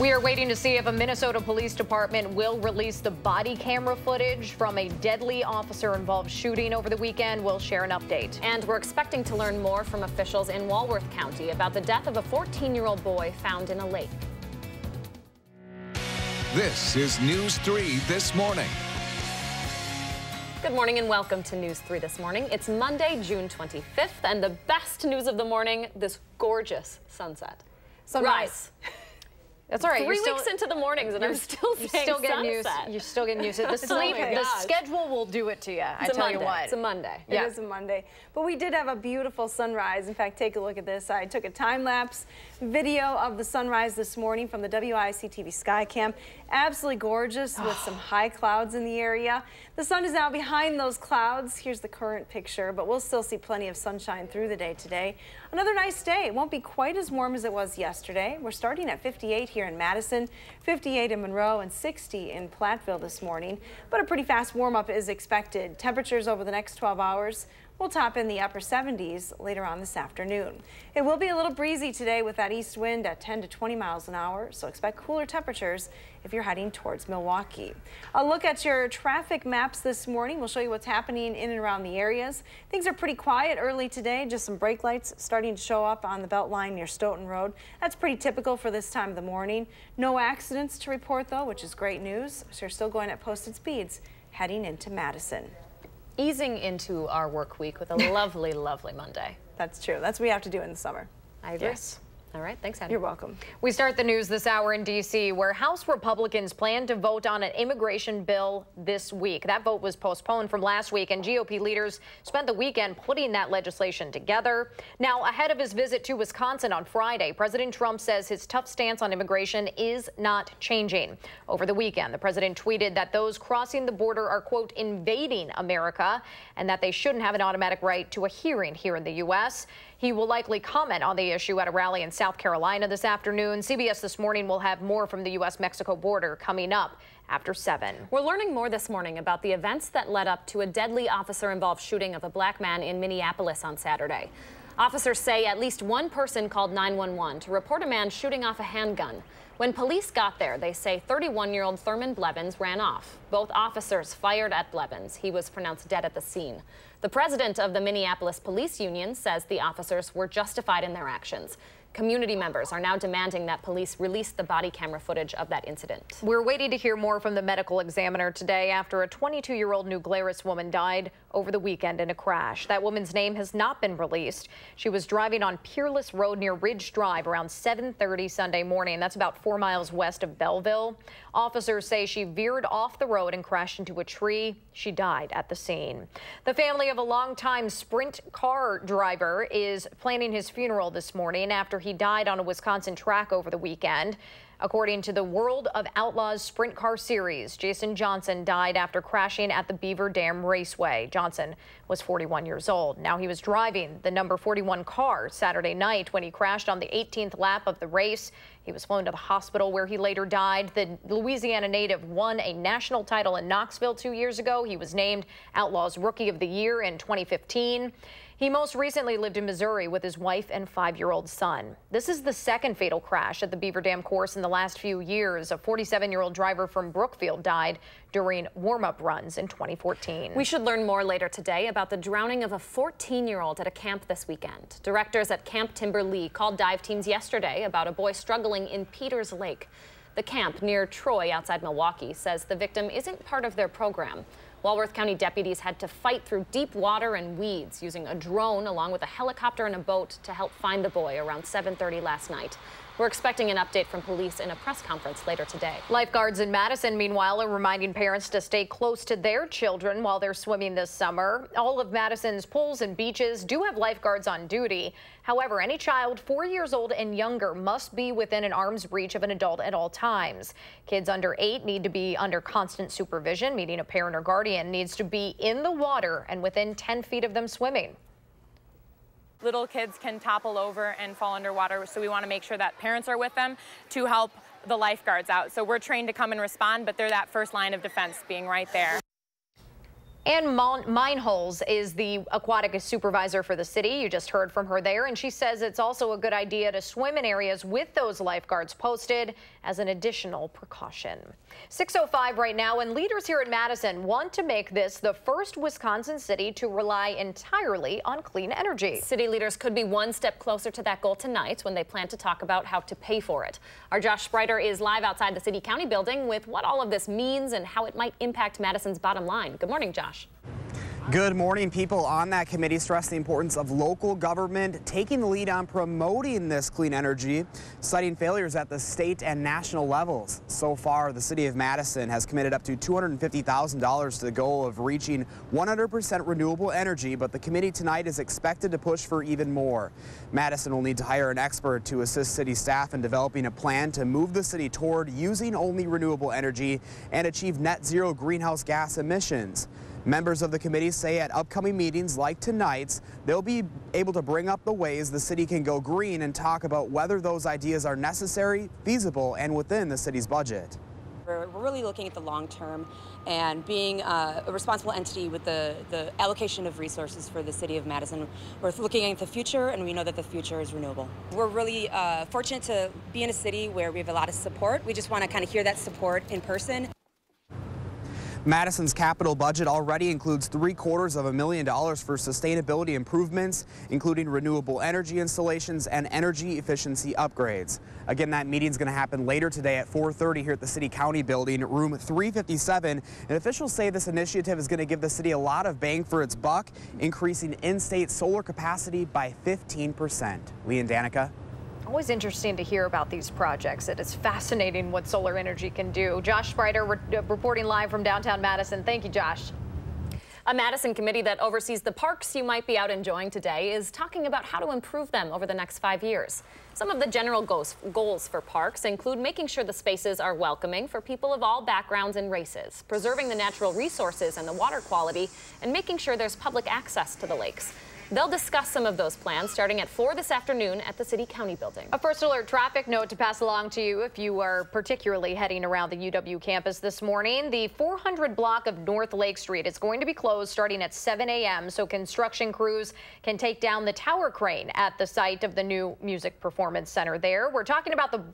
We are waiting to see if a Minnesota police department will release the body camera footage from a deadly officer-involved shooting over the weekend. We'll share an update. And we're expecting to learn more from officials in Walworth County about the death of a 14-year-old boy found in a lake. This is News 3 This Morning. Good morning and welcome to News 3 This Morning. It's Monday, June 25th, and the best news of the morning, this gorgeous sunset. Sunrise. That's all right. 3 weeks into the mornings, and I'm still saying sunset. You're still getting used to it. The sleep, the schedule will do it to you. I tell you what. It's a Monday. It is a Monday. But we did have a beautiful sunrise. In fact, take a look at this. I took a time-lapse video of the sunrise this morning from the WISC-TV Skycam. Absolutely gorgeous with some high clouds in the area. The sun is now behind those clouds. Here's the current picture, but we'll still see plenty of sunshine through the day today. Another nice day. It won't be quite as warm as it was yesterday. We're starting at 58 here in Madison, 58 in Monroe, and 60 in Platteville this morning. But a pretty fast warm-up is expected. Temperatures over the next 12 hours will top in the upper 70s later on this afternoon. It will be a little breezy today with that east wind at 10 to 20 miles an hour, so expect cooler temperatures if you're heading towards Milwaukee. A look at your traffic maps this morning will show you what's happening in and around the areas. Things are pretty quiet early today, just some brake lights starting to show up on the belt line near Stoughton Road. That's pretty typical for this time of the morning. No accidents to report though, which is great news. So you're still going at posted speeds heading into Madison. Easing into our work week with a lovely, lovely Monday. That's true. That's what we have to do in the summer. I agree. Yes. All right. Thanks, Hattie. You're welcome. We start the news this hour in D.C., where House Republicans plan to vote on an immigration bill this week. That vote was postponed from last week, and GOP leaders spent the weekend putting that legislation together. Now, ahead of his visit to Wisconsin on Friday, President Trump says his tough stance on immigration is not changing. Over the weekend, the president tweeted that those crossing the border are, quote, invading America, and that they shouldn't have an automatic right to a hearing here in the U.S. He will likely comment on the issue at a rally in South Carolina this afternoon. CBS This Morning will have more from the U.S.-Mexico border coming up after 7. We're learning more this morning about the events that led up to a deadly officer-involved shooting of a black man in Minneapolis on Saturday. Officers say at least one person called 911 to report a man shooting off a handgun. When police got there, they say 31-year-old Thurman Blevins ran off. Both officers fired at Blevins. He was pronounced dead at the scene. The president of the Minneapolis Police Union says the officers were justified in their actions. Community members are now demanding that police release the body camera footage of that incident. We're waiting to hear more from the medical examiner today after a 22-year-old New Glarus woman died over the weekend in a crash. That woman's name has not been released. She was driving on Peerless Road near Ridge Drive around 7:30 Sunday morning. That's about 4 miles west of Belleville. Officers say she veered off the road and crashed into a tree. She died at the scene. The family of a longtime Sprint car driver is planning his funeral this morning after he died on a Wisconsin track over the weekend. According to the World of Outlaws Sprint Car Series, Jason Johnson died after crashing at the Beaver Dam Raceway. Johnson was 41 years old. Now, he was driving the number 41 car Saturday night when he crashed on the 18th lap of the race. He was flown to the hospital where he later died. The Louisiana native won a national title in Knoxville 2 years ago. He was named Outlaws Rookie of the Year in 2015. He most recently lived in Missouri with his wife and 5-year-old son. This is the second fatal crash at the Beaver Dam course in the last few years. A 47-year-old driver from Brookfield died during warm-up runs in 2014. We should learn more later today about the drowning of a 14-year-old at a camp this weekend. Directors at Camp Timber Lee called dive teams yesterday about a boy struggling in Peters Lake. The camp near Troy outside Milwaukee says the victim isn't part of their program. Walworth County deputies had to fight through deep water and weeds using a drone along with a helicopter and a boat to help find the boy around 7:30 last night. We're expecting an update from police in a press conference later today. Lifeguards in Madison, meanwhile, are reminding parents to stay close to their children while they're swimming this summer. All of Madison's pools and beaches do have lifeguards on duty. However, any child 4 years old and younger must be within an arm's reach of an adult at all times. Kids under 8 need to be under constant supervision, meaning a parent or guardian needs to be in the water and within 10 feet of them swimming. Little kids can topple over and fall underwater, so we want to make sure that parents are with them to help the lifeguards out. So we're trained to come and respond, but they're that first line of defense, being right there. Ann Meinholz is the aquatic supervisor for the city. You just heard from her there, and she says it's also a good idea to swim in areas with those lifeguards posted as an additional precaution. 6:05 right now, and leaders here in Madison want to make this the first Wisconsin city to rely entirely on clean energy. City leaders could be one step closer to that goal tonight when they plan to talk about how to pay for it. Our Josh Spreiter is live outside the City County building with what all of this means and how it might impact Madison's bottom line. Good morning, Josh. Good morning. People on that committee stressed the importance of local government taking the lead on promoting this clean energy, citing failures at the state and national levels. So far, the city of Madison has committed up to $250,000 to the goal of reaching 100% renewable energy, but the committee tonight is expected to push for even more. Madison will need to hire an expert to assist city staff in developing a plan to move the city toward using only renewable energy and achieve net zero greenhouse gas emissions. Members of the committee say at upcoming meetings like tonight's, they'll be able to bring up the ways the city can go green and talk about whether those ideas are necessary, feasible, and within the city's budget. We're really looking at the long term and being a responsible entity with the allocation of resources for the city of Madison. We're looking at the future, and we know that the future is renewable. We're really fortunate to be in a city where we have a lot of support. We just want to kind of hear that support in person. Madison's capital budget already includes $750,000 for sustainability improvements, including renewable energy installations and energy efficiency upgrades. Again, that meeting is going to happen later today at 4:30 here at the City County building, room 357. And officials say this initiative is going to give the city a lot of bang for its buck, increasing in-state solar capacity by 15%. Lee and Danica. Always interesting to hear about these projects. It is fascinating what solar energy can do. Josh Spreiter reporting live from downtown Madison. Thank you, Josh. A Madison committee that oversees the parks you might be out enjoying today is talking about how to improve them over the next 5 years. Some of the general goals for parks include making sure the spaces are welcoming for people of all backgrounds and races, preserving the natural resources and the water quality, and making sure there's public access to the lakes. They'll discuss some of those plans starting at 4 this afternoon at the City County building. A first alert traffic note to pass along to you if you are particularly heading around the UW campus this morning. The 400 block of North Lake Street is going to be closed starting at 7 a.m. so construction crews can take down the tower crane at the site of the new Music Performance Center there. We're talking about the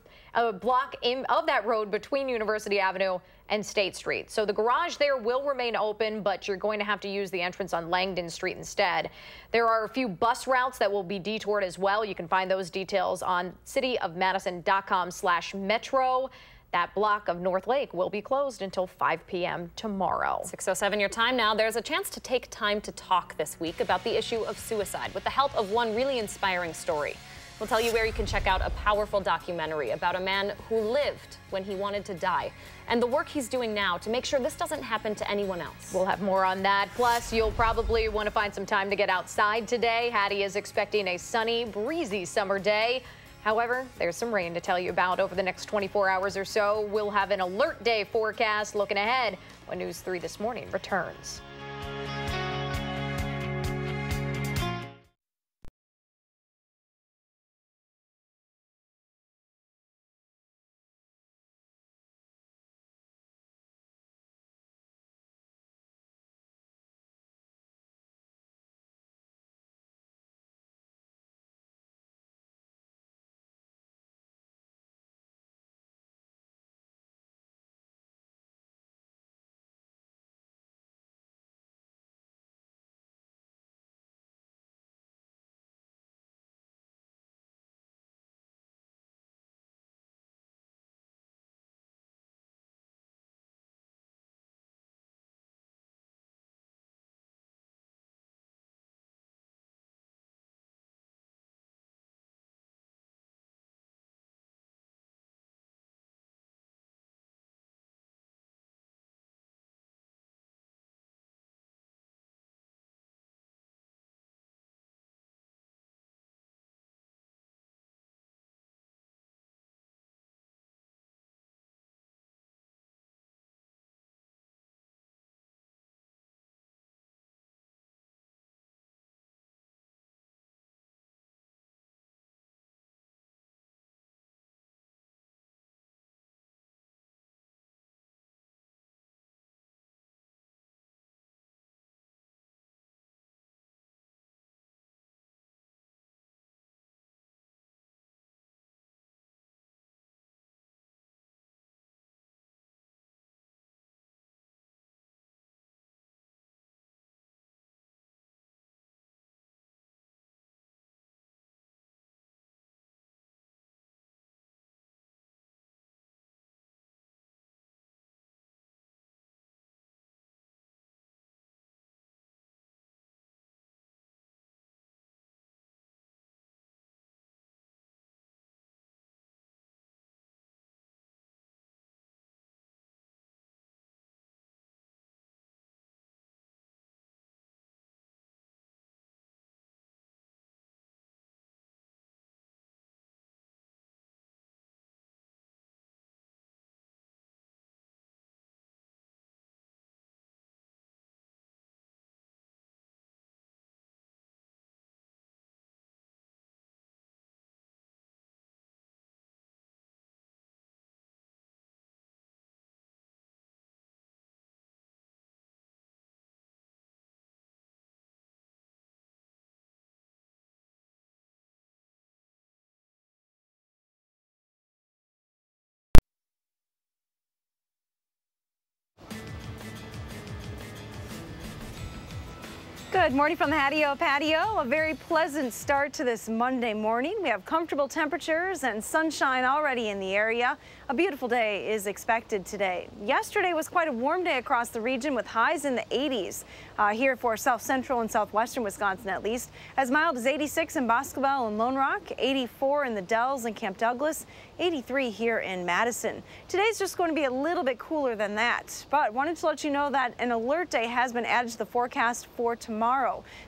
block of that road between University Avenue and State Street. So the garage there will remain open, but you're going to have to use the entrance on Langdon Street instead. There are a few bus routes that will be detoured as well. You can find those details on cityofmadison.com/metro. That block of North Lake will be closed until 5 p.m. tomorrow. 6:07 your time now. There's a chance to take time to talk this week about the issue of suicide with the help of one really inspiring story. We'll tell you where you can check out a powerful documentary about a man who lived when he wanted to die and the work he's doing now to make sure this doesn't happen to anyone else. We'll have more on that. Plus, you'll probably want to find some time to get outside today. Hattie is expecting a sunny, breezy summer day. However, there's some rain to tell you about over the next 24 hours or so. We'll have an alert day forecast looking ahead when News 3 This Morning returns. Good morning from the patio. A very pleasant start to this Monday morning. We have comfortable temperatures and sunshine already in the area. A beautiful day is expected today. Yesterday was quite a warm day across the region with highs in the 80s here for south central and southwestern Wisconsin at least. As mild as 86 in Boscobel and Lone Rock, 84 in the Dells and Camp Douglas, 83 here in Madison. Today's just going to be a little bit cooler than that, but wanted to let you know that an alert day has been added to the forecast for tomorrow.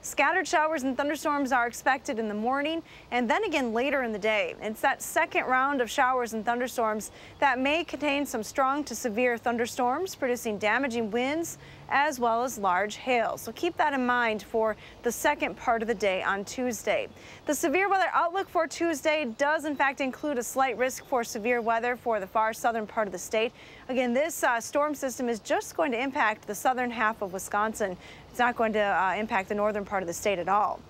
Scattered showers and thunderstorms are expected in the morning and then again later in the day. It's that second round of showers and thunderstorms that may contain some strong to severe thunderstorms, producing damaging winds as well as large hail. So keep that in mind for the second part of the day on Tuesday. The severe weather outlook for Tuesday does in fact include a slight risk for severe weather for the far southern part of the state. Again, this storm system is just going to impact the southern half of Wisconsin. It's not going to impact the northern part of the state at all.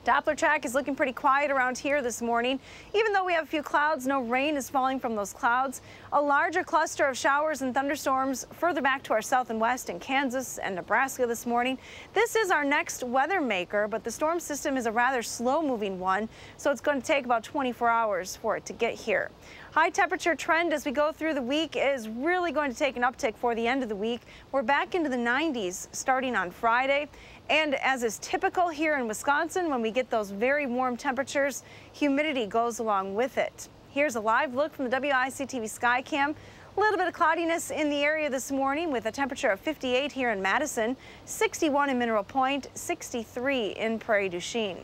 Doppler track is looking pretty quiet around here this morning. Even though we have a few clouds, no rain is falling from those clouds. A larger cluster of showers and thunderstorms further back to our south and west in Kansas and Nebraska this morning. This is our next weather maker, but the storm system is a rather slow moving one, so it's going to take about 24 hours for it to get here. High temperature trend as we go through the week is really going to take an uptick for the end of the week. We're back into the 90s starting on Friday. And as is typical here in Wisconsin, when we get those very warm temperatures, humidity goes along with it. Here's a live look from the WISC-TV Skycam. A little bit of cloudiness in the area this morning with a temperature of 58 here in Madison, 61 in Mineral Point, 63 in Prairie du Chien.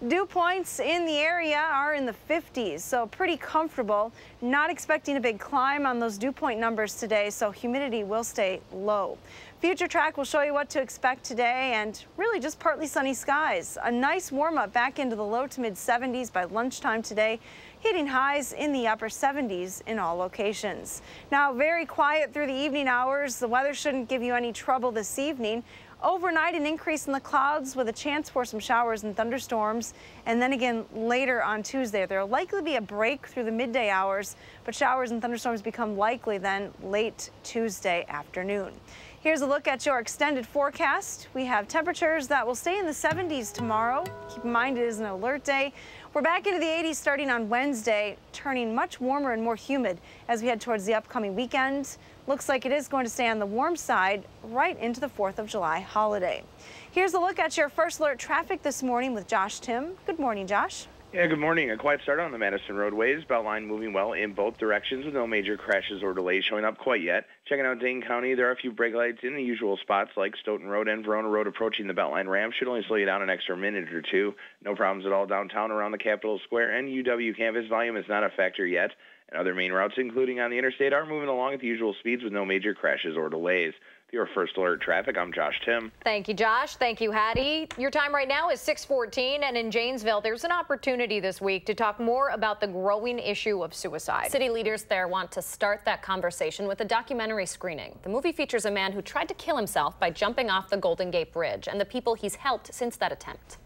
Dew points in the area are in the 50s, so pretty comfortable. Not expecting a big climb on those dew point numbers today, so humidity will stay low. Future track will show you what to expect today and really just partly sunny skies. A nice warm up back into the low to mid 70s by lunchtime today, hitting highs in the upper 70s in all locations. Now very quiet through the evening hours. The weather shouldn't give you any trouble this evening. Overnight, an increase in the clouds with a chance for some showers and thunderstorms. And then again later on Tuesday, there will likely be a break through the midday hours, but showers and thunderstorms become likely then late Tuesday afternoon. Here's a look at your extended forecast. We have temperatures that will stay in the 70s tomorrow. Keep in mind it is an alert day. We're back into the 80s starting on Wednesday, turning much warmer and more humid as we head towards the upcoming weekend. Looks like it is going to stay on the warm side right into the 4th of July holiday. Here's a look at your first alert traffic this morning with Josh Tim. Good morning, Josh. Yeah, good morning. A quiet start on the Madison roadways. Beltline moving well in both directions with no major crashes or delays showing up quite yet. Checking out Dane County, there are a few brake lights in the usual spots like Stoughton Road and Verona Road approaching the Beltline ramp. Should only slow you down an extra minute or two. No problems at all downtown around the Capitol Square and UW campus. Volume is not a factor yet. And other main routes, including on the interstate, are moving along at the usual speeds with no major crashes or delays. Your first alert traffic, I'm Josh Tim. Thank you, Josh. Thank you, Hattie. Your time right now is 6:14, and in Janesville, there's an opportunity this week to talk more about the growing issue of suicide. City leaders there want to start that conversation with a documentary screening. The movie features a man who tried to kill himself by jumping off the Golden Gate Bridge and the people he's helped since that attempt.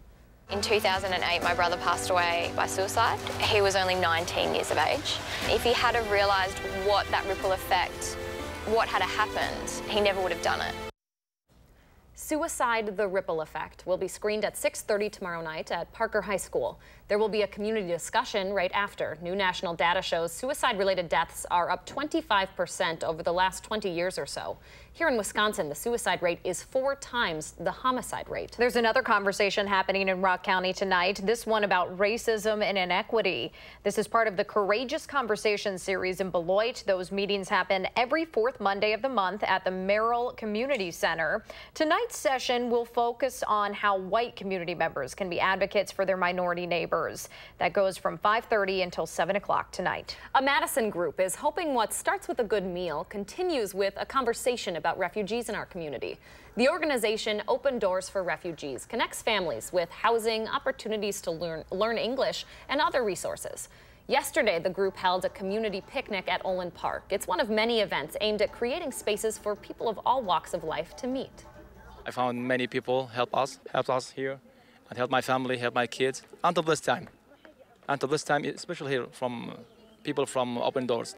In 2008, my brother passed away by suicide. He was only 19 years of age. If he had have realised what that ripple effect, what had happened, he never would have done it. Suicide: The Ripple Effect will be screened at 6:30 tomorrow night at Parker High School. There will be a community discussion right after. New national data shows suicide-related deaths are up 25% over the last 20 years or so. Here in Wisconsin, the suicide rate is 4 times the homicide rate. There's another conversation happening in Rock County tonight, this one about racism and inequity. This is part of the Courageous Conversation series in Beloit. Those meetings happen every 4th Monday of the month at the Merrill Community Center. Tonight's session will focus on how white community members can be advocates for their minority neighbors. That goes from 5:30 until 7 o'clock tonight. A Madison group is hoping what starts with a good meal continues with a conversation about refugees in our community. The organization Open Doors for Refugees connects families with housing, opportunities to learn English, and other resources. Yesterday, the group held a community picnic at Olin Park. It's one of many events aimed at creating spaces for people of all walks of life to meet. I found many people helped us here, and help my family, help my kids until this time. Especially here from people from Open Doors.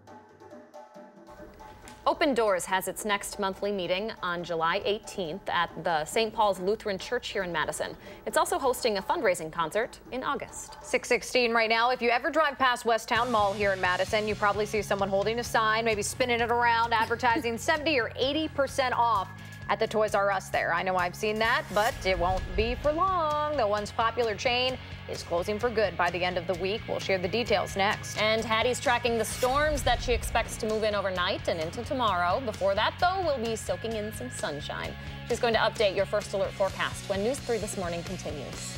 Open Doors has its next monthly meeting on July 18th at the St. Paul's Lutheran Church here in Madison. It's also hosting a fundraising concert in August. 6:16 right now. If you ever drive past Westtown Mall here in Madison, you probably see someone holding a sign, maybe spinning it around, advertising 70 or 80% off at the Toys R Us there. I know I've seen that, but it won't be for long. The once popular chain is closing for good by the end of the week. We'll share the details next. And Hattie's tracking the storms that she expects to move in overnight and into tomorrow. Before that, though, we'll be soaking in some sunshine. She's going to update your first alert forecast when News 3 This Morning continues.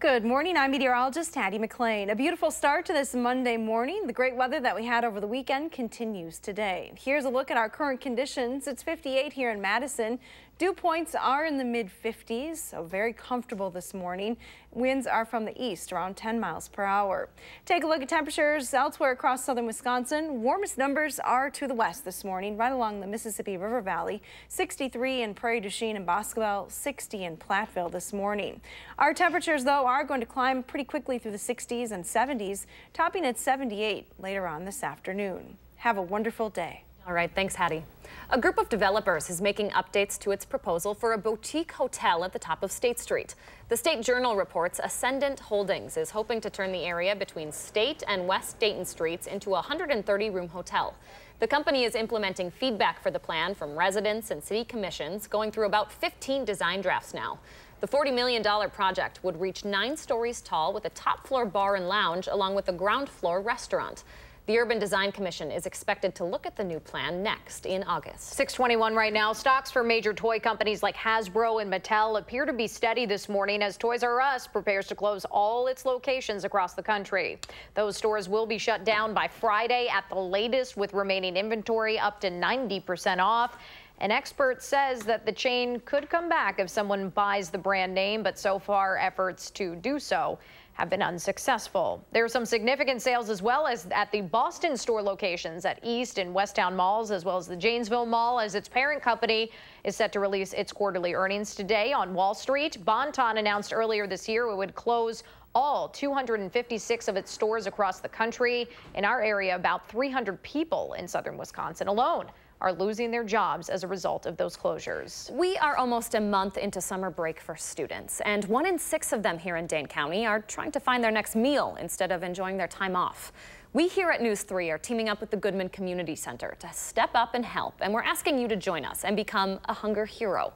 Good morning, I'm meteorologist Hattie McLean. A beautiful start to this Monday morning. The great weather that we had over the weekend continues today. Here's a look at our current conditions. It's 58 here in Madison. Dew points are in the mid-50s, so very comfortable this morning. Winds are from the east, around 10 miles per hour. Take a look at temperatures elsewhere across southern Wisconsin. Warmest numbers are to the west this morning, right along the Mississippi River Valley. 63 in Prairie du Chien and Boscobel, 60 in Platteville this morning. Our temperatures, though, are going to climb pretty quickly through the 60s and 70s, topping at 78 later on this afternoon. Have a wonderful day. All right, thanks, Hattie. A group of developers is making updates to its proposal for a boutique hotel at the top of State Street. The State Journal reports Ascendant Holdings is hoping to turn the area between State and West Dayton Streets into a 130-room hotel. The company is implementing feedback for the plan from residents and city commissions, going through about 15 design drafts now. The $40 million project would reach 9 stories tall with a top floor bar and lounge along with a ground floor restaurant. The Urban Design Commission is expected to look at the new plan next in August. 6:21 right now. Stocks for major toy companies like Hasbro and Mattel appear to be steady this morning as Toys R Us prepares to close all its locations across the country. Those stores will be shut down by Friday at the latest, with remaining inventory up to 90% off. An expert says that the chain could come back if someone buys the brand name, but so far efforts to do so have been unsuccessful. There are some significant sales as well as at the Boston store locations at East and Westtown malls, as well as the Janesville Mall, as its parent company is set to release its quarterly earnings today on Wall Street. Bon-Ton announced earlier this year it would close all 256 of its stores across the country. In our area, about 300 people in southern Wisconsin alone are losing their jobs as a result of those closures. We are almost a month into summer break for students, and 1 in 6 of them here in Dane County are trying to find their next meal instead of enjoying their time off. We here at News 3 are teaming up with the Goodman Community Center to step up and help, and we're asking you to join us and become a hunger hero.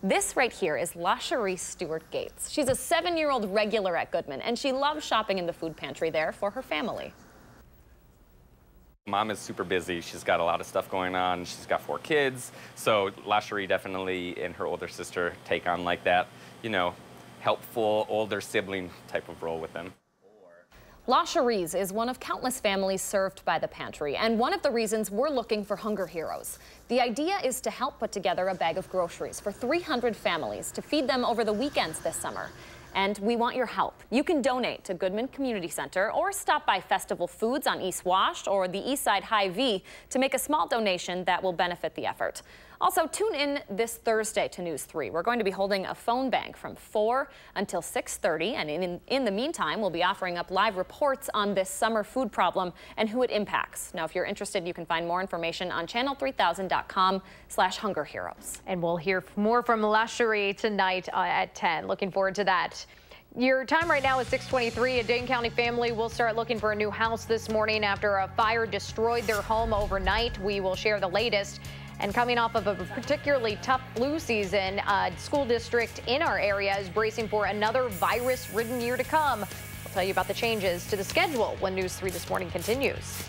This right here is LaCherie Stewart-Gates. She's a 7-year-old regular at Goodman, and she loves shopping in the food pantry there for her family. Mom is super busy. She's got a lot of stuff going on. She's got 4 kids. So LaCherie definitely and her older sister take on like that, you know, helpful older sibling type of role with them. LaCherie's is one of countless families served by the pantry, and one of the reasons we're looking for hunger heroes. The idea is to help put together a bag of groceries for 300 families to feed them over the weekends this summer. And we want your help. You can donate to Goodman Community Center or stop by Festival Foods on East Wash or the Eastside Hy-Vee to make a small donation that will benefit the effort. Also, tune in this Thursday to News 3. We're going to be holding a phone bank from 4 until 6:30, and in the meantime, we'll be offering up live reports on this summer food problem and who it impacts. Now, if you're interested, you can find more information on channel3000.com/hungerheroes. And we'll hear more from LaCherie tonight at 10. Looking forward to that. Your time right now is 6:23. A Dane County family will start looking for a new house this morning after a fire destroyed their home overnight. We will share the latest. And coming off of a particularly tough flu season, a school district in our area is bracing for another virus-ridden year to come. We'll tell you about the changes to the schedule when News 3 this morning continues.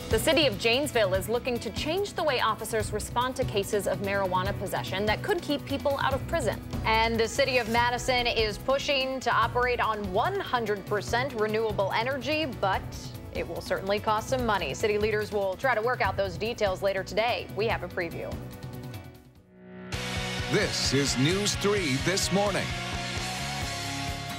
The city of Janesville is looking to change the way officers respond to cases of marijuana possession that could keep people out of prison. And the city of Madison is pushing to operate on 100% renewable energy, but it will certainly cost some money. City leaders will try to work out those details later today. We have a preview. This is News 3 This Morning.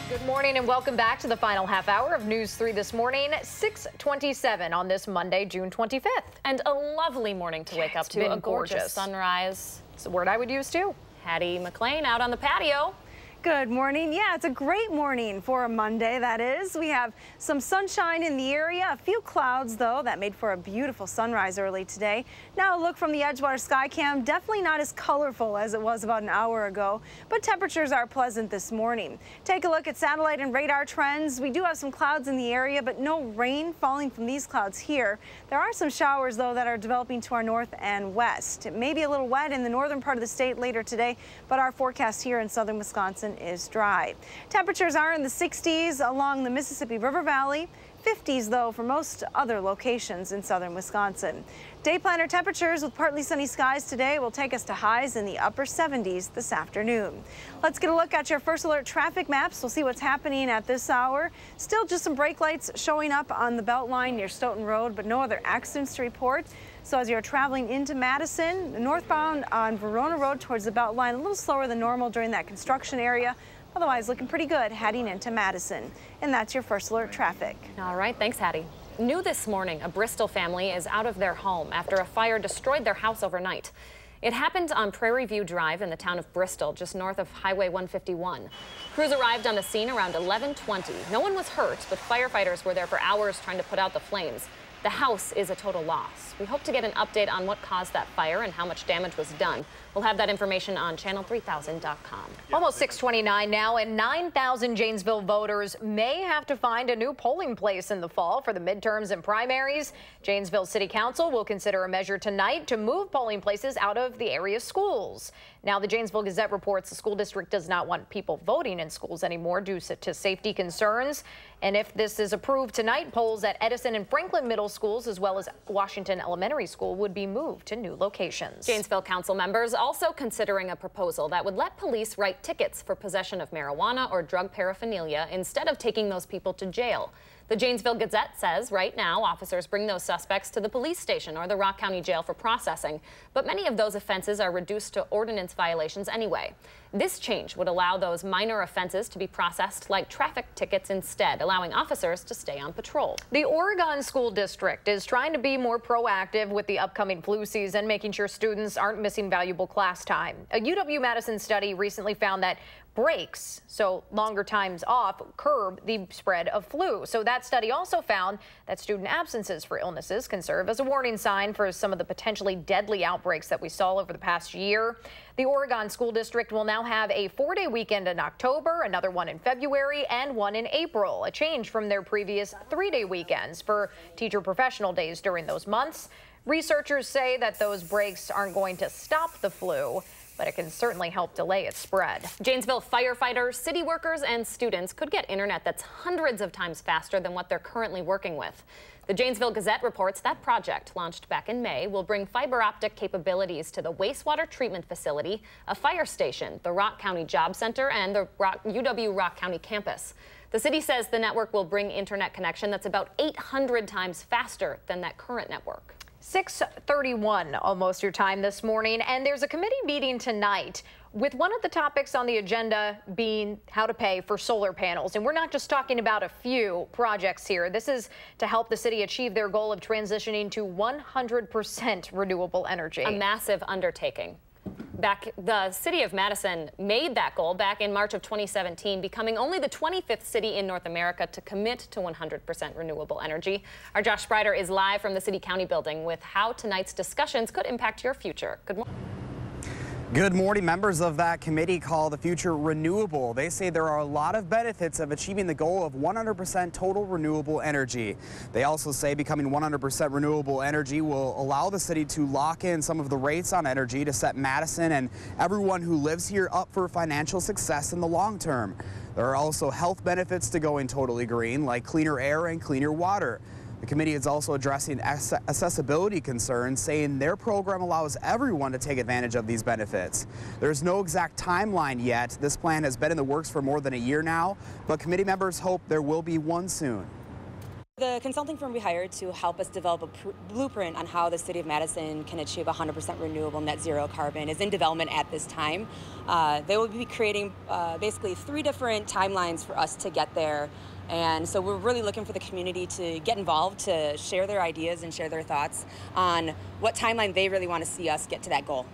Good morning and welcome back to the final half hour of News 3 This Morning, 6:27 on this Monday, June 25th. And a lovely morning to wake up to. A gorgeous sunrise. It's a word I would use too. Hattie McLean out on the patio. Good morning. Yeah, it's a great morning for a Monday, that is. We have some sunshine in the area, a few clouds, though. That made for a beautiful sunrise early today. Now a look from the Edgewater Skycam. Definitely not as colorful as it was about an hour ago, but temperatures are pleasant this morning. Take a look at satellite and radar trends. We do have some clouds in the area, but no rain falling from these clouds here. There are some showers, though, that are developing to our north and west. It may be a little wet in the northern part of the state later today, but our forecast here in southern Wisconsin is dry. Temperatures are in the 60s along the Mississippi River Valley, 50s though for most other locations in southern Wisconsin. Day planner temperatures with partly sunny skies today will take us to highs in the upper 70s this afternoon. Let's get a look at your first alert traffic maps. We'll see what's happening at this hour. Still just some brake lights showing up on the Beltline near Stoughton Road, but no other accidents to report. So as you're traveling into Madison, northbound on Verona Road towards the Beltline, a little slower than normal during that construction area. Otherwise, looking pretty good heading into Madison. And that's your first alert traffic. All right, thanks, Hattie. New this morning, a Bristol family is out of their home after a fire destroyed their house overnight. It happened on Prairie View Drive in the town of Bristol, just north of Highway 151. Crews arrived on the scene around 11:20. No one was hurt, but firefighters were there for hours trying to put out the flames. The house is a total loss. We hope to get an update on what caused that fire and how much damage was done. We'll have that information on channel3000.com. Almost 6:29 now, and 9,000 Janesville voters may have to find a new polling place in the fall for the midterms and primaries. Janesville City Council will consider a measure tonight to move polling places out of the area schools. Now, the Janesville Gazette reports the school district does not want people voting in schools anymore due to safety concerns. And if this is approved tonight, polls at Edison and Franklin middle schools as well as Washington Elementary School would be moved to new locations. Janesville council members also considering a proposal that would let police write tickets for possession of marijuana or drug paraphernalia instead of taking those people to jail. The Janesville Gazette says right now officers bring those suspects to the police station or the Rock County Jail for processing, but many of those offenses are reduced to ordinance violations anyway. This change would allow those minor offenses to be processed like traffic tickets instead, allowing officers to stay on patrol. The Oregon School District is trying to be more proactive with the upcoming flu season, making sure students aren't missing valuable class time. A UW-Madison study recently found that breaks, so longer times off, curb the spread of flu. So that study also found that student absences for illnesses can serve as a warning sign for some of the potentially deadly outbreaks that we saw over the past year. The Oregon School District will now have a 4-day weekend in October, another one in February, and one in April, a change from their previous 3-day weekends for teacher professional days during those months. Researchers say that those breaks aren't going to stop the flu, but it can certainly help delay its spread. Janesville firefighters, city workers, and students could get internet that's hundreds of times faster than what they're currently working with. The Janesville Gazette reports that project, launched back in May, will bring fiber optic capabilities to the wastewater treatment facility, a fire station, the Rock County Job Center, and the UW Rock County campus. The city says the network will bring internet connection that's about 800 times faster than that current network. 6:31, almost your time this morning, and there's a committee meeting tonight with one of the topics on the agenda being how to pay for solar panels. And we're not just talking about a few projects here. This is to help the city achieve their goal of transitioning to 100% renewable energy. A massive undertaking. The city of Madison made that goal back in March of 2017, becoming only the 25th city in North America to commit to 100% renewable energy. Our Josh Sprider is live from the City County building with how tonight's discussions could impact your future. Good morning. Good morning. Members of that committee call the future renewable. They say there are a lot of benefits of achieving the goal of 100% total renewable energy. They also say becoming 100% renewable energy will allow the city to lock in some of the rates on energy to set Madison and everyone who lives here up for financial success in the long term. There are also health benefits to going totally green, like cleaner air and cleaner water. The committee is also addressing accessibility concerns, saying their program allows everyone to take advantage of these benefits. There's no exact timeline yet. This plan has been in the works for more than a year now, but committee members hope there will be one soon. The consulting firm we hired to help us develop a blueprint on how the city of Madison can achieve 100% renewable net zero carbon is in development at this time. They will be creating basically 3 different timelines for us to get there. And so we're really looking for the community to get involved, to share their ideas and share their thoughts on what timeline they really want to see us get to that goal.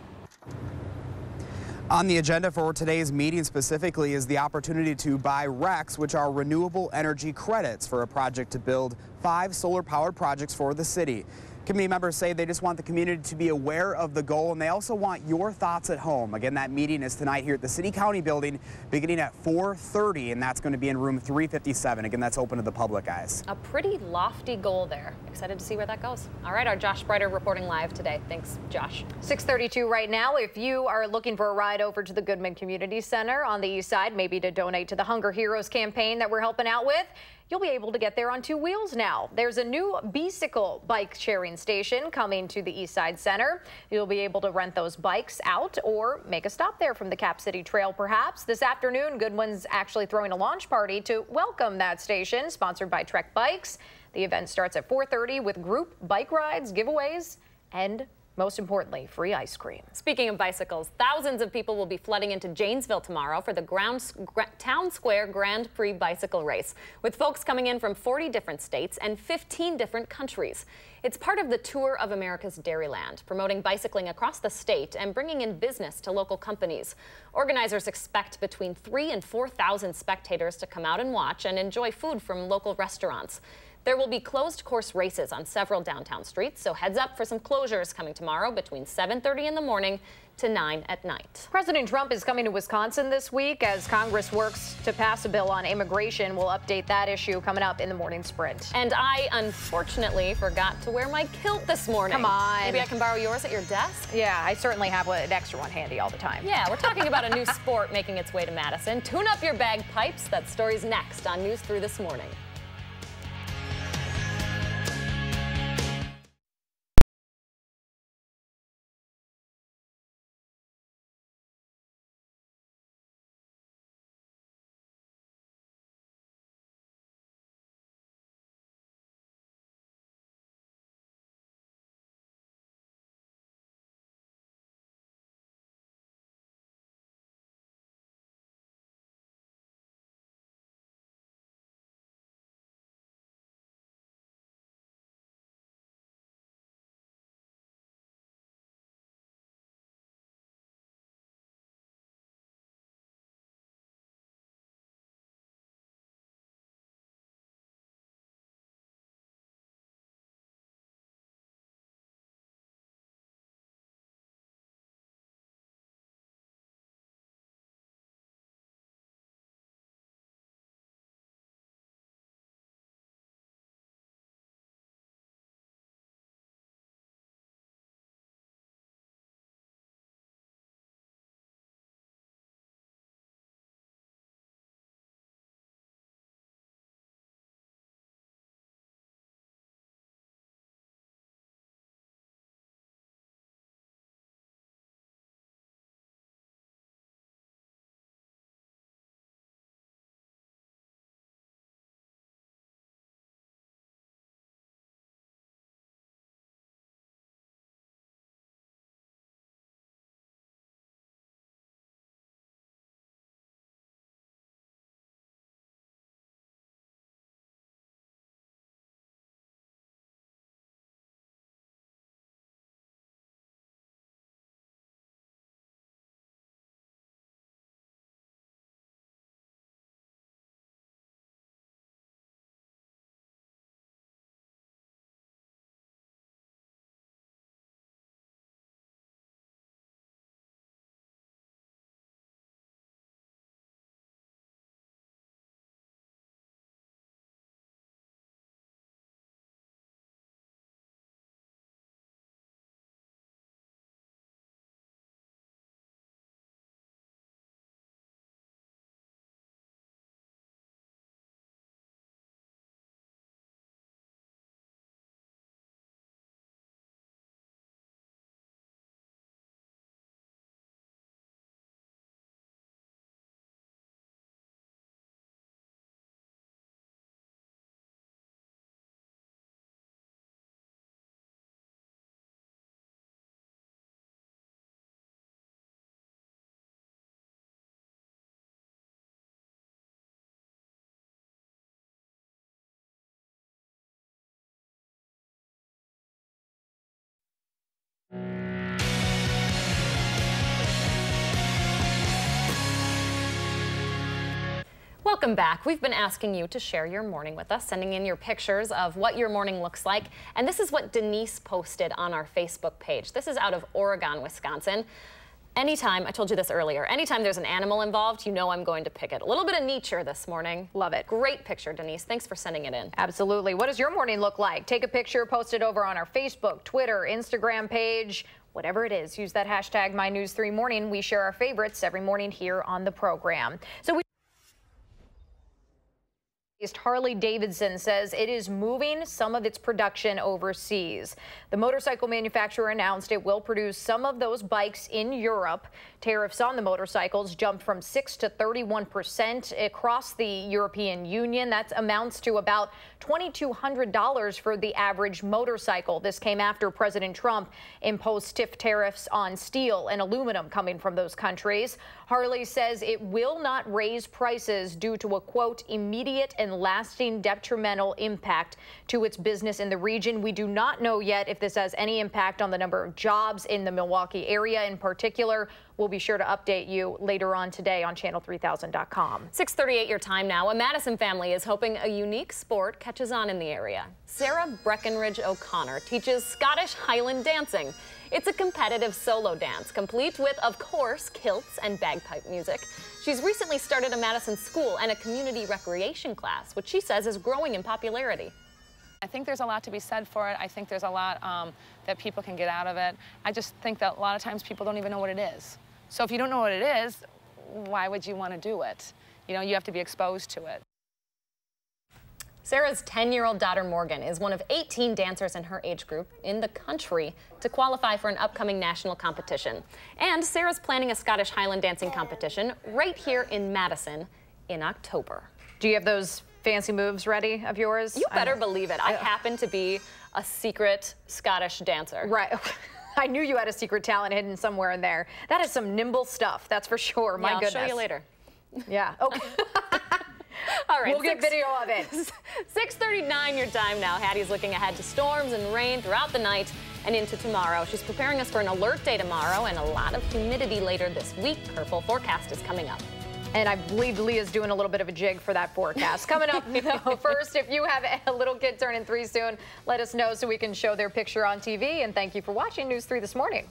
On the agenda for today's meeting specifically is the opportunity to buy RECs, which are renewable energy credits, for a project to build 5 solar-powered projects for the city. Committee members say they just want the community to be aware of the goal, and they also want your thoughts at home. Again, that meeting is tonight here at the City County building beginning at 4:30, and that's going to be in room 357. Again, that's open to the public, guys. A pretty lofty goal there. Excited to see where that goes. All right, our Josh Breiter reporting live today. Thanks, Josh. 6:32 right now. If you are looking for a ride over to the Goodman Community Center on the east side, maybe to donate to the Hunger Heroes campaign that we're helping out with, you'll be able to get there on 2 wheels now. There's a new bicycle bike sharing station coming to the East Side Center. You'll be able to rent those bikes out or make a stop there from the Cap City Trail perhaps. This afternoon, Goodwin's actually throwing a launch party to welcome that station, sponsored by Trek Bikes. The event starts at 4:30 with group bike rides, giveaways, and most importantly, free ice cream. Speaking of bicycles, thousands of people will be flooding into Janesville tomorrow for the Town Square Grand Prix bicycle race, with folks coming in from 40 different states and 15 different countries. It's part of the Tour of America's Dairyland, promoting bicycling across the state and bringing in business to local companies. Organizers expect between 3,000 and 4,000 spectators to come out and watch and enjoy food from local restaurants. There will be closed course races on several downtown streets, so heads up for some closures coming tomorrow between 7:30 in the morning to 9 at night. President Trump is coming to Wisconsin this week as Congress works to pass a bill on immigration. We'll update that issue coming up in the morning sprint. And I unfortunately forgot to wear my kilt this morning. Come on. Maybe I can borrow yours at your desk? Yeah, I certainly have an extra one handy all the time. Yeah, we're talking about a new sport making its way to Madison. Tune up your bagpipes. That story's next on News 3 This Morning. Welcome back. We've been asking you to share your morning with us, sending in your pictures of what your morning looks like. And this is what Denise posted on our Facebook page. This is out of Oregon, Wisconsin. Anytime, I told you this earlier, anytime there's an animal involved, you know I'm going to pick it. A little bit of nature this morning. Love it. Great picture, Denise. Thanks for sending it in. Absolutely. What does your morning look like? Take a picture, post it over on our Facebook, Twitter, Instagram page. Whatever it is, use that hashtag MyNews3Morning. We share our favorites every morning here on the program. So Harley-Davidson says it is moving some of its production overseas. The motorcycle manufacturer announced it will produce some of those bikes in Europe. Tariffs on the motorcycles jumped from 6% to 31% across the European Union. That amounts to about $2,200 for the average motorcycle. This came after President Trump imposed stiff tariffs on steel and aluminum coming from those countries. Harley says it will not raise prices due to a, quote, immediate and lasting detrimental impact to its business in the region. We do not know yet if this has any impact on the number of jobs in the Milwaukee area in particular. We'll be sure to update you later on today on channel3000.com. 6:38 your time now. A Madison family is hoping a unique sport catches on in the area. Sarah Breckenridge O'Connor teaches Scottish Highland dancing. It's a competitive solo dance, complete with, of course, kilts and bagpipe music. She's recently started a Madison school and a community recreation class, which she says is growing in popularity. I think there's a lot to be said for it. I think there's a lot that people can get out of it. I just think that a lot of times people don't even know what it is. So if you don't know what it is, why would you want to do it? You know, you have to be exposed to it. Sarah's 10-year-old daughter, Morgan, is one of 18 dancers in her age group in the country to qualify for an upcoming national competition. And Sarah's planning a Scottish Highland dancing competition right here in Madison in October. Do you have those fancy moves ready of yours? You better believe it. I happen to be a secret Scottish dancer. Right. I knew you had a secret talent hidden somewhere in there. That is some nimble stuff, that's for sure. My goodness. I'll show you later. Yeah. Okay. All right. We'll get video of it. 6:39 your time now. Hattie's looking ahead to storms and rain throughout the night and into tomorrow. She's preparing us for an alert day tomorrow and a lot of humidity later this week. Her full forecast is coming up. And I believe Leah's doing a little bit of a jig for that forecast. Coming up, though, first, if you have a little kid turning 3 soon, let us know so we can show their picture on TV. And thank you for watching News 3 this morning.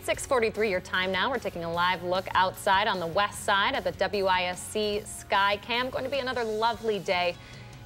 6:43 your time now. We're taking a live look outside on the west side at the WISC Sky Cam. Going to be another lovely day.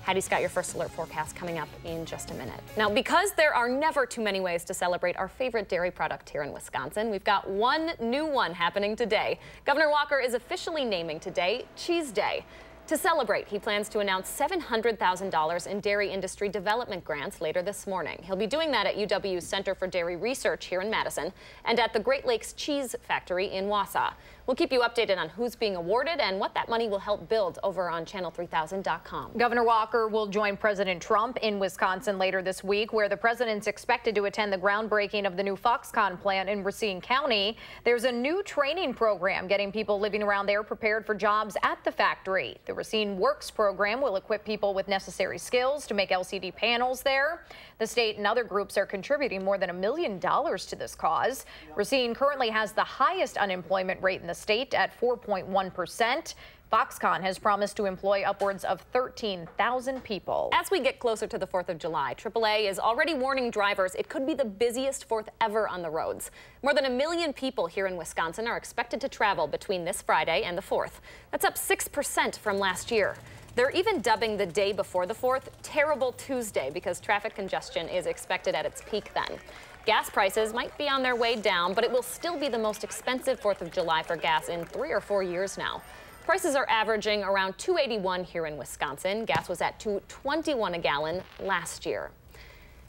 Hattie's got your first alert forecast coming up in just a minute. Now, because there are never too many ways to celebrate our favorite dairy product here in Wisconsin, we've got one new one happening today. Governor Walker is officially naming today Cheese Day. To celebrate, he plans to announce $700,000 in dairy industry development grants later this morning. He'll be doing that at UW's Center for Dairy Research here in Madison and at the Great Lakes Cheese Factory in Wausau. We'll keep you updated on who's being awarded and what that money will help build over on channel3000.com. Governor Walker will join President Trump in Wisconsin later this week, where the president's expected to attend the groundbreaking of the new Foxconn plant in Racine County. There's a new training program getting people living around there prepared for jobs at the factory. The Racine Works program will equip people with necessary skills to make LCD panels there. The state and other groups are contributing more than $1 million to this cause. Racine currently has the highest unemployment rate in the state at 4.1%. Foxconn has promised to employ upwards of 13,000 people. As we get closer to the 4th of July, AAA is already warning drivers it could be the busiest 4th ever on the roads. More than 1 million people here in Wisconsin are expected to travel between this Friday and the 4th. That's up 6% from last year. They're even dubbing the day before the 4th Terrible Tuesday because traffic congestion is expected at its peak then. Gas prices might be on their way down, but it will still be the most expensive 4th of July for gas in 3 or 4 years now. Prices are averaging around $2.81 here in Wisconsin. Gas was at $2.21 a gallon last year.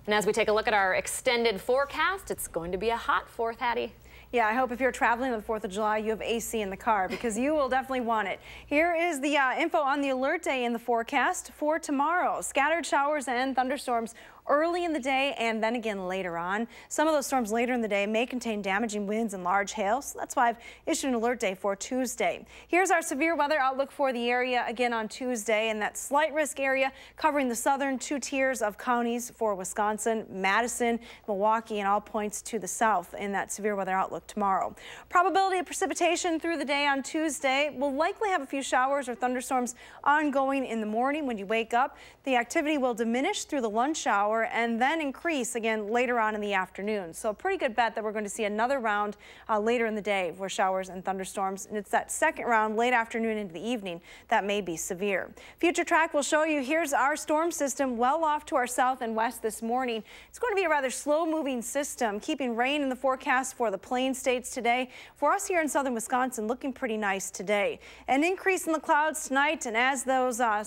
And as we take a look at our extended forecast, it's going to be a hot 4th, Hattie. Yeah, I hope if you're traveling on the 4th of July, you have AC in the car because you will definitely want it. Here is the info on the alert day in the forecast for tomorrow. Scattered showers and thunderstorms early in the day and then again later on. Some of those storms later in the day may contain damaging winds and large hail, so that's why I've issued an alert day for Tuesday. Here's our severe weather outlook for the area again on Tuesday, and that slight risk area covering the southern 2 tiers of counties for Wisconsin, Madison, Milwaukee, and all points to the south in that severe weather outlook tomorrow. Probability of precipitation through the day on Tuesday. We'll likely have a few showers or thunderstorms ongoing in the morning when you wake up. The activity will diminish through the lunch hour and then increase again later on in the afternoon. So a pretty good bet that we're going to see another round later in the day for showers and thunderstorms. And it's that second round late afternoon into the evening that may be severe. Future track will show you here's our storm system well off to our south and west this morning. It's going to be a rather slow moving system, keeping rain in the forecast for the plain states today. For us here in southern Wisconsin, looking pretty nice today. An increase in the clouds tonight, and as that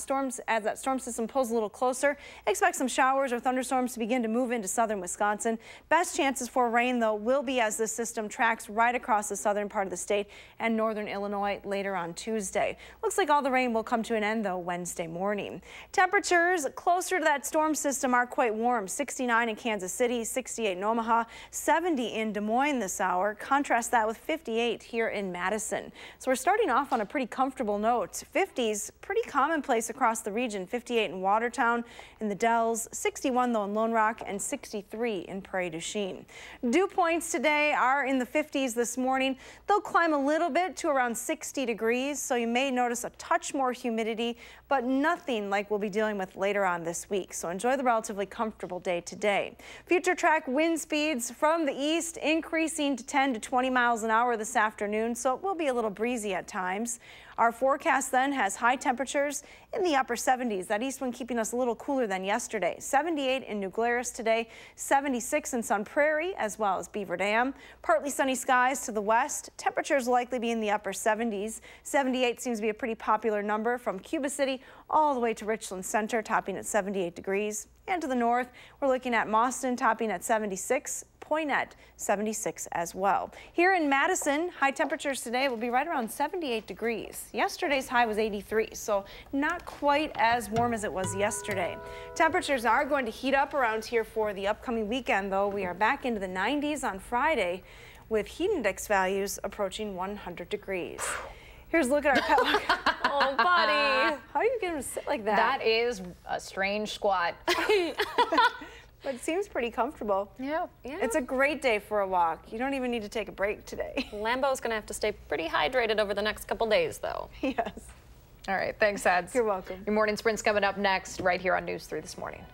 storm system pulls a little closer, expect some showers or thunderstorms to begin to move into southern Wisconsin. Best chances for rain, though, will be as this system tracks right across the southern part of the state and northern Illinois later on Tuesday. Looks like all the rain will come to an end, though, Wednesday morning. Temperatures closer to that storm system are quite warm. 69 in Kansas City, 68 in Omaha, 70 in Des Moines this hour. Contrast that with 58 here in Madison. So we're starting off on a pretty comfortable note. 50s, pretty commonplace across the region. 58 in Watertown, in the Dells, 61 though in Lone Rock, and 63 in Prairie du Chien. Dew points today are in the 50s this morning. They'll climb a little bit to around 60 degrees, so you may notice a touch more humidity, but nothing like we'll be dealing with later on this week. So enjoy the relatively comfortable day today. Future track wind speeds from the east increasing to 10 to 20 miles an hour this afternoon, so it will be a little breezy at times. Our forecast then has high temperatures in the upper 70s. That east wind keeping us a little cooler than yesterday. 78 in New Glarus today, 76 in Sun Prairie as well as Beaver Dam. Partly sunny skies to the west. Temperatures likely be in the upper 70s. 78 seems to be a pretty popular number from Cuba City all the way to Richland Center, topping at 78 degrees. And to the north, we're looking at Mauston topping at 76. Poinet 76 as well. Here in Madison, high temperatures today will be right around 78 degrees. Yesterday's high was 83, so not quite as warm as it was yesterday. Temperatures are going to heat up around here for the upcoming weekend, though. We are back into the 90s on Friday with heat index values approaching 100 degrees. Here's a look at our pet look. Oh, buddy. How are you going to sit like that? That is a strange squat. But it seems pretty comfortable. Yeah. It's a great day for a walk. You don't even need to take a break today. Lambeau's going to have to stay pretty hydrated over the next couple days, though. Yes. All right. Thanks, Ads. You're welcome. Your morning sprint's coming up next right here on News 3 this morning.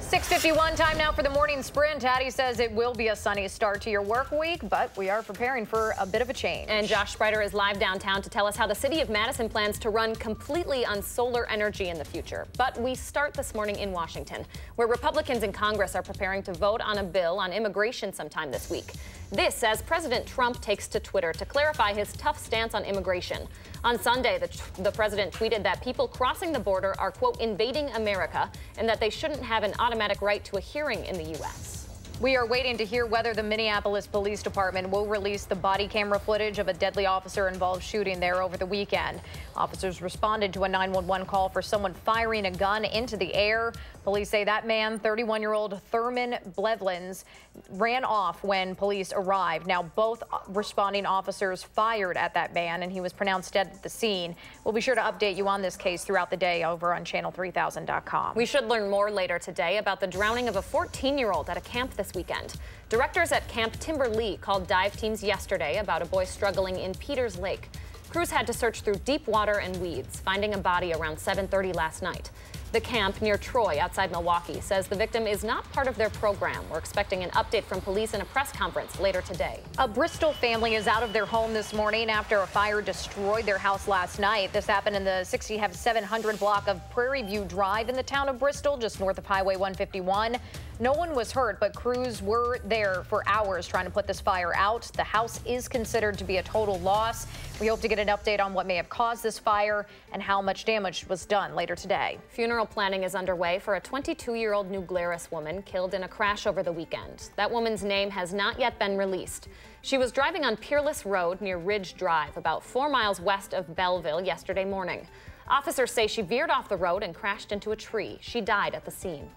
6:51 time now for the morning sprint. Hattie says it will be a sunny start to your work week, but we are preparing for a bit of a change. And Josh Spreiter is live downtown to tell us how the city of Madison plans to run completely on solar energy in the future. But we start this morning in Washington, where Republicans in Congress are preparing to vote on a bill on immigration sometime this week. This as President Trump takes to Twitter to clarify his tough stance on immigration. On Sunday, the president tweeted that people crossing the border are, quote, invading America, and that they shouldn't have an automatic right to a hearing in the U.S. We are waiting to hear whether the Minneapolis Police Department will release the body camera footage of a deadly officer-involved shooting there over the weekend. Officers responded to a 911 call for someone firing a gun into the air. Police say that man, 31-year-old Thurman Blevins, ran off when police arrived. Now, both responding officers fired at that man, and he was pronounced dead at the scene. We'll be sure to update you on this case throughout the day over on channel3000.com. We should learn more later today about the drowning of a 14-year-old at a camp this weekend. Directors at Camp Timberlee called dive teams yesterday about a boy struggling in Peters Lake. Crews had to search through deep water and weeds, finding a body around 7:30 last night. The camp near Troy outside Milwaukee says the victim is not part of their program. We're expecting an update from police in a press conference later today. A Bristol family is out of their home this morning after a fire destroyed their house last night. This happened in the 6700 block of Prairie View Drive in the town of Bristol, just north of Highway 151. No one was hurt, but crews were there for hours trying to put this fire out. The house is considered to be a total loss. We hope to get an update on what may have caused this fire and how much damage was done later today. Funeral planning is underway for a 22-year-old New Glarus woman killed in a crash over the weekend. That woman's name has not yet been released. She was driving on Peerless Road near Ridge Drive, about 4 miles west of Belleville, yesterday morning. Officers say she veered off the road and crashed into a tree. She died at the scene.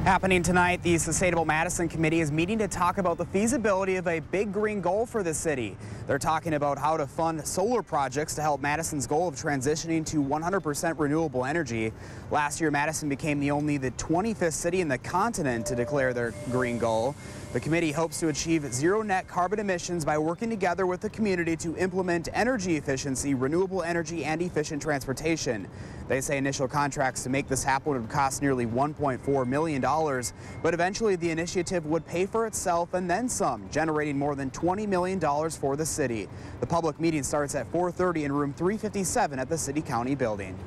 Happening tonight, the Sustainable Madison Committee is meeting to talk about the feasibility of a big green goal for the city. They're talking about how to fund solar projects to help Madison's goal of transitioning to 100% renewable energy. Last year, Madison became the 25th city in the continent to declare their green goal. The committee hopes to achieve zero net carbon emissions by working together with the community to implement energy efficiency, renewable energy, and efficient transportation. They say initial contracts to make this happen would cost nearly $1.4 million, but eventually the initiative would pay for itself and then some, generating more than $20 million for the city. The public meeting starts at 4:30 in room 357 at the City County building.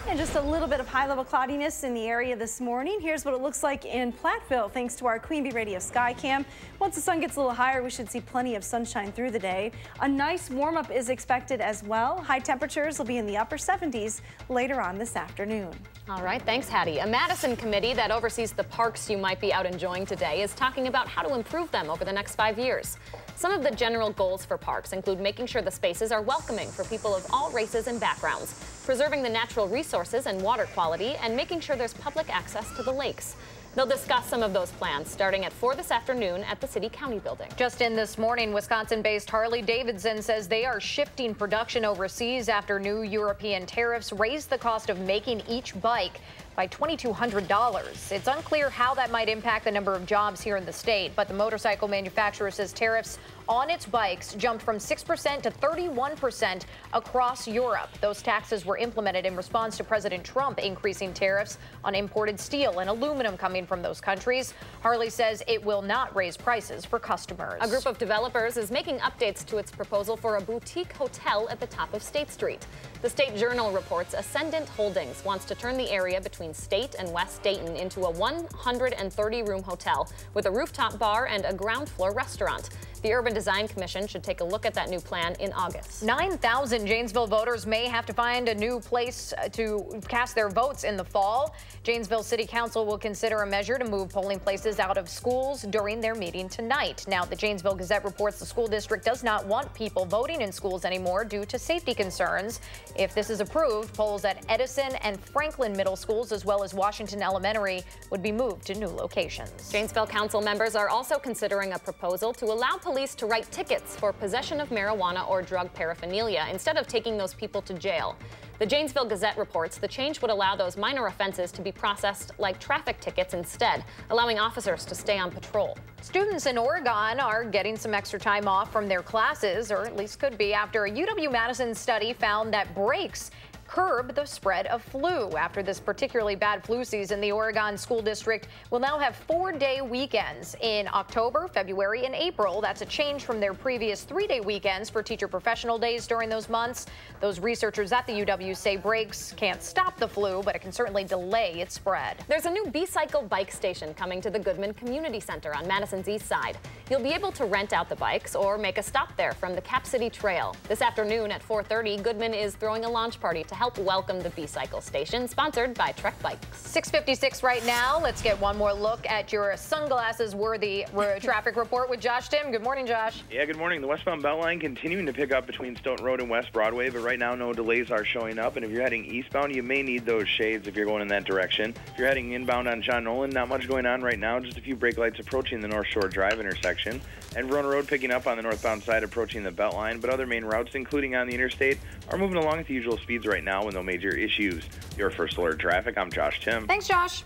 And just a little bit of high-level cloudiness in the area this morning. Here's what it looks like in Platteville, thanks to our Queen Bee Radio Sky Cam. Once the sun gets a little higher, we should see plenty of sunshine through the day. A nice warm-up is expected as well. High temperatures will be in the upper 70s later on this afternoon. All right, thanks, Hattie. A Madison committee that oversees the parks you might be out enjoying today is talking about how to improve them over the next 5 years. Some of the general goals for parks include making sure the spaces are welcoming for people of all races and backgrounds, preserving the natural resources and water quality, and making sure there's public access to the lakes. They'll discuss some of those plans starting at 4 this afternoon at the City County building. Just in this morning, Wisconsin-based Harley-Davidson says they are shifting production overseas after new European tariffs raised the cost of making each bike by $2,200. It's unclear how that might impact the number of jobs here in the state, but the motorcycle manufacturer says tariffs on its bikes jumped from 6% to 31% across Europe. Those taxes were implemented in response to President Trump increasing tariffs on imported steel and aluminum coming from those countries. Harley says it will not raise prices for customers. A group of developers is making updates to its proposal for a boutique hotel at the top of State Street. The State Journal reports Ascendant Holdings wants to turn the area between State and West Dayton into a 130-room hotel with a rooftop bar and a ground floor restaurant. The Urban Design Commission should take a look at that new plan in August. 9,000 Janesville voters may have to find a new place to cast their votes in the fall. Janesville City Council will consider a measure to move polling places out of schools during their meeting tonight. Now, the Janesville Gazette reports the school district does not want people voting in schools anymore due to safety concerns. If this is approved, polls at Edison and Franklin middle schools as well as Washington Elementary would be moved to new locations. Janesville Council members are also considering a proposal to allow police to write tickets for possession of marijuana or drug paraphernalia instead of taking those people to jail. The Janesville Gazette reports the change would allow those minor offenses to be processed like traffic tickets instead, allowing officers to stay on patrol. Students in Oregon are getting some extra time off from their classes, or at least could be, after a UW-Madison study found that breaks curb the spread of flu. After this particularly bad flu season, the Oregon School District will now have 4-day weekends in October, February, and April. That's a change from their previous 3-day weekends for teacher professional days during those months. Those researchers at the UW say breaks can't stop the flu, but it can certainly delay its spread. There's a new B-Cycle bike station coming to the Goodman Community Center on Madison's east side. You'll be able to rent out the bikes or make a stop there from the Cap City Trail. This afternoon at 4:30, Goodman is throwing a launch party to help welcome the B-Cycle station, sponsored by Trek Bikes. 6:56 right now. Let's get one more look at your sunglasses-worthy traffic report with Josh Tim. Good morning, Josh. Yeah, good morning. The westbound Beltline continuing to pick up between Stoughton Road and West Broadway, but right now no delays are showing up. And if you're heading eastbound, you may need those shades if you're going in that direction. If you're heading inbound on John Nolan, not much going on right now. Just a few brake lights approaching the North Shore Drive intersection. And Verona Road picking up on the northbound side approaching the Beltline, but other main routes, including on the interstate, are moving along at the usual speeds right now with no major issues. Your First Alert Traffic, I'm Josh Tim. Thanks, Josh.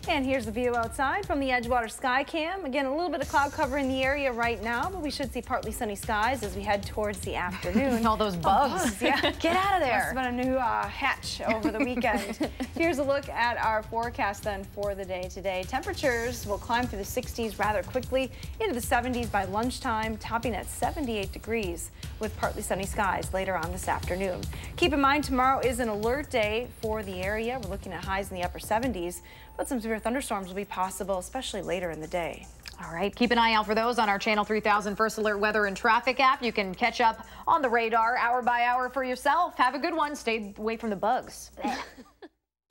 And here's the view outside from the Edgewater Sky Cam. Again, a little bit of cloud cover in the area right now, but we should see partly sunny skies as we head towards the afternoon. All those bugs. Yeah. Get out of there. Must have been a new hatch over the weekend. Here's a look at our forecast then for the day today. Temperatures will climb through the 60s rather quickly into the 70s by lunchtime, topping at 78 degrees with partly sunny skies later on this afternoon. Keep in mind, tomorrow is an alert day for the area. We're looking at highs in the upper 70s. But some severe thunderstorms will be possible, especially later in the day. All right, keep an eye out for those on our Channel 3000 First Alert Weather and Traffic app. You can catch up on the radar hour by hour for yourself. Have a good one. Stay away from the bugs.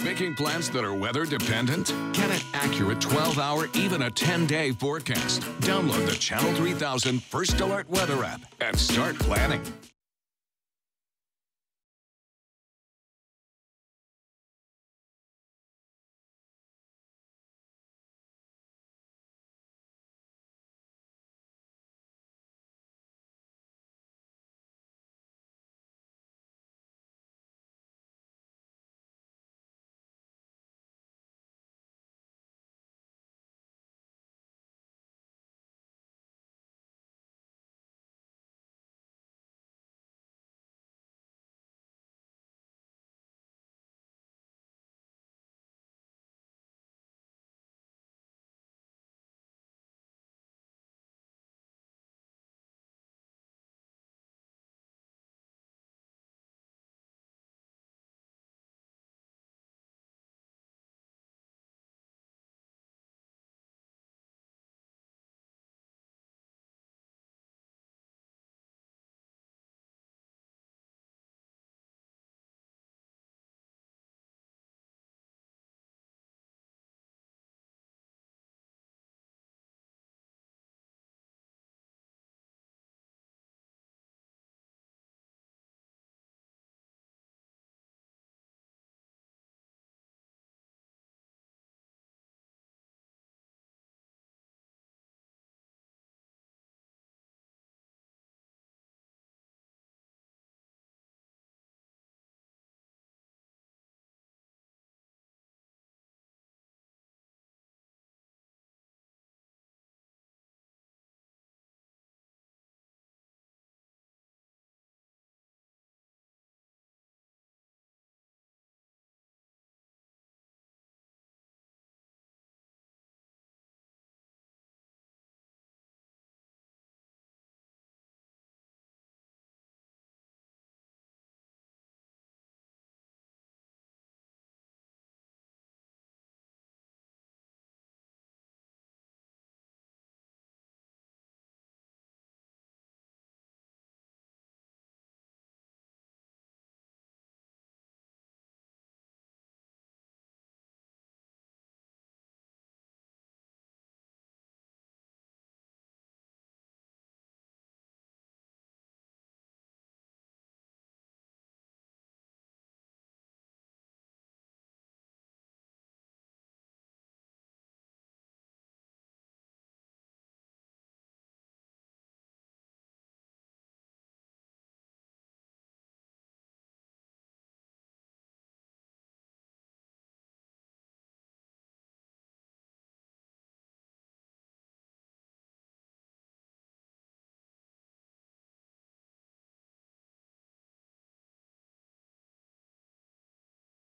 Making plans that are weather dependent? Get an accurate 12-hour, even a 10-day forecast. Download the Channel 3000 First Alert Weather app and start planning.